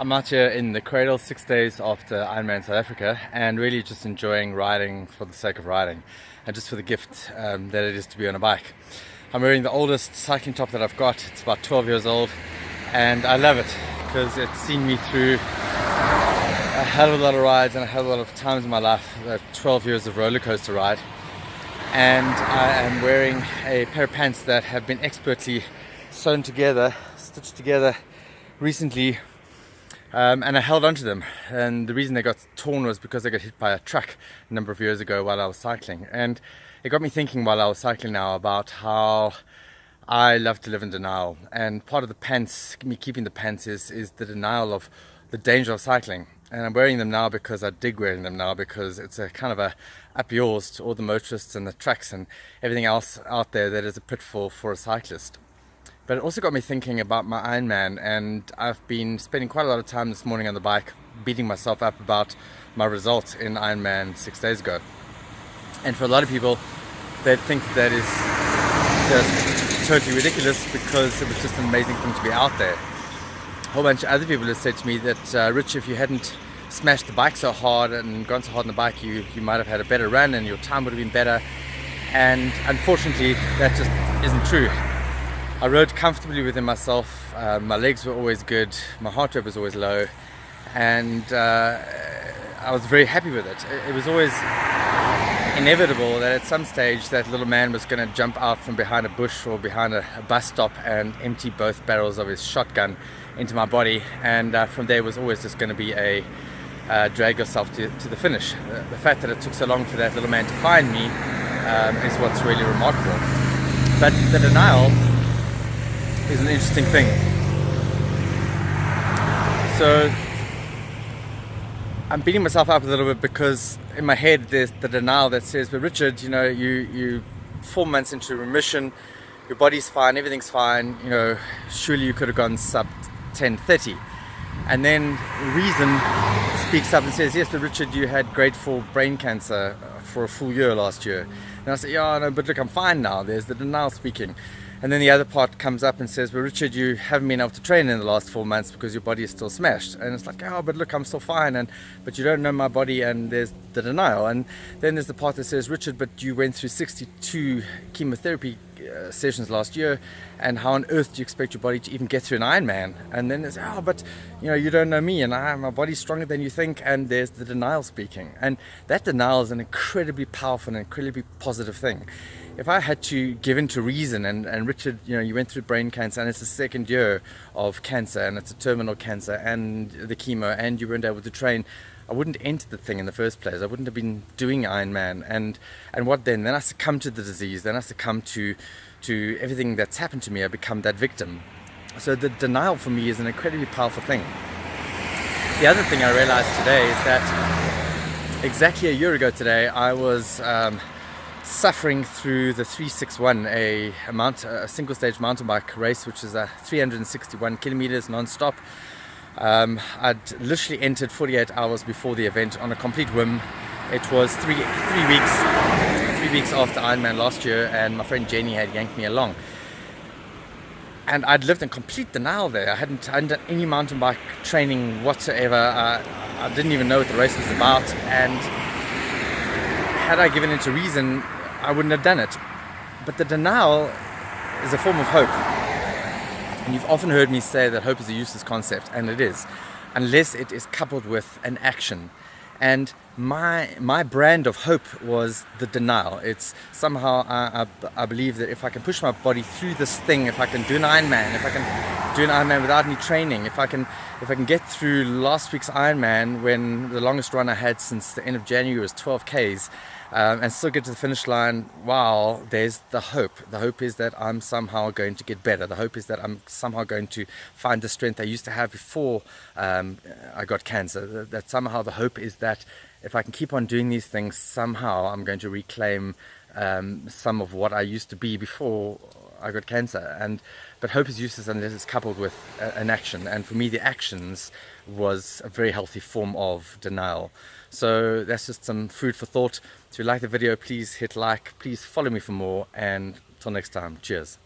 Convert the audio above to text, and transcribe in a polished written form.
I'm out here in the cradle 6 days after Ironman South Africa and really just enjoying riding for the sake of riding and just for the gift that it is to be on a bike. I'm wearing the oldest cycling top that I've got. It's about 12 years old and I love it because it's seen me through a hell of a lot of rides and a hell of a lot of times in my life, 12 years of roller coaster ride. And I am wearing a pair of pants that have been expertly sewn together, stitched together recently, and I held onto them. And the reason they got torn was because they got hit by a truck a number of years ago while I was cycling. And it got me thinking while I was cycling now about how I love to live in denial. And part of the pants, me keeping the pants, is the denial of the danger of cycling. And I'm wearing them now because I dig wearing them now, because it's a kind of a up yours to all the motorists and the trucks and everything else out there that is a pitfall for a cyclist. But it also got me thinking about my Ironman, and I've been spending quite a lot of time this morning on the bike beating myself up about my results in Ironman 6 days ago. And for a lot of people, they'd think that is just totally ridiculous because it was just an amazing thing to be out there. A whole bunch of other people have said to me that, Rich, if you hadn't smashed the bike so hard and gone so hard on the bike, you might have had a better run and your time would have been better. And unfortunately, that just isn't true. I rode comfortably within myself. My legs were always good. My heart rate was always low. And I was very happy with it. It was always inevitable that at some stage that little man was going to jump out from behind a bush or behind a bus stop and empty both barrels of his shotgun into my body. And from there was always just going to be a drag yourself to the finish. The fact that it took so long for that little man to find me is what's really remarkable. But the denial is an interesting thing. So I'm beating myself up a little bit because in my head there's the denial that says, but Richard, you 4 months into remission, your body's fine, everything's fine, surely you could have gone sub 10:30. And then reason speaks up and says, yes, but Richard, you had grade 4 brain cancer for a full year last year. And I say, yeah, no, but look, I'm fine now. There's the denial speaking. And then the other part comes up and says, well, Richard, you haven't been able to train in the last 4 months because your body is still smashed. And it's like, oh, but look, I'm still fine. But you don't know my body, and there's the denial. And then there's the part that says, Richard, but you went through 62 chemotherapy sessions last year, and how on earth do you expect your body to even get through an Ironman? And then there's, oh, but you don't know me, and my body's stronger than you think. And there's the denial speaking. And that denial is an incredibly powerful and incredibly positive thing. If I had to give in to reason, and Richard, you went through brain cancer and it's the second year of cancer and it's a terminal cancer and the chemo and you weren't able to train, I wouldn't enter the thing in the first place. I wouldn't have been doing Ironman. And what then? Then I succumb to the disease. Then I succumb to everything that's happened to me. I become that victim. So the denial for me is an incredibly powerful thing. The other thing I realized today is that exactly a year ago today, I was suffering through the 361, a single stage mountain bike race, which is 361 kilometers non-stop. I'd literally entered 48 hours before the event on a complete whim. It was three weeks after Ironman last year, and my friend Jenny had yanked me along. And I'd lived in complete denial there. I hadn't done any mountain bike training whatsoever. I didn't even know what the race was about, and had I given into reason, I wouldn't have done it. But the denial is a form of hope. And you've often heard me say that hope is a useless concept, and it is, unless it is coupled with an action. And my brand of hope was the denial. It's somehow I believe that if I can push my body through this thing, if I can do an Ironman, if I can do an Ironman without any training, if I can get through last week's Ironman, when the longest run I had since the end of January was 12 Ks, and still get to the finish line, wow, there's the hope. The hope is that I'm somehow going to get better. The hope is that I'm somehow going to find the strength I used to have before I got cancer. That somehow the hope is that if I can keep on doing these things, somehow I'm going to reclaim some of what I used to be before I got cancer. But hope is useless unless it's coupled with an action. And for me, the actions was a very healthy form of denial. So that's just some food for thought. If you like the video, please hit like, please follow me for more, and till next time, cheers.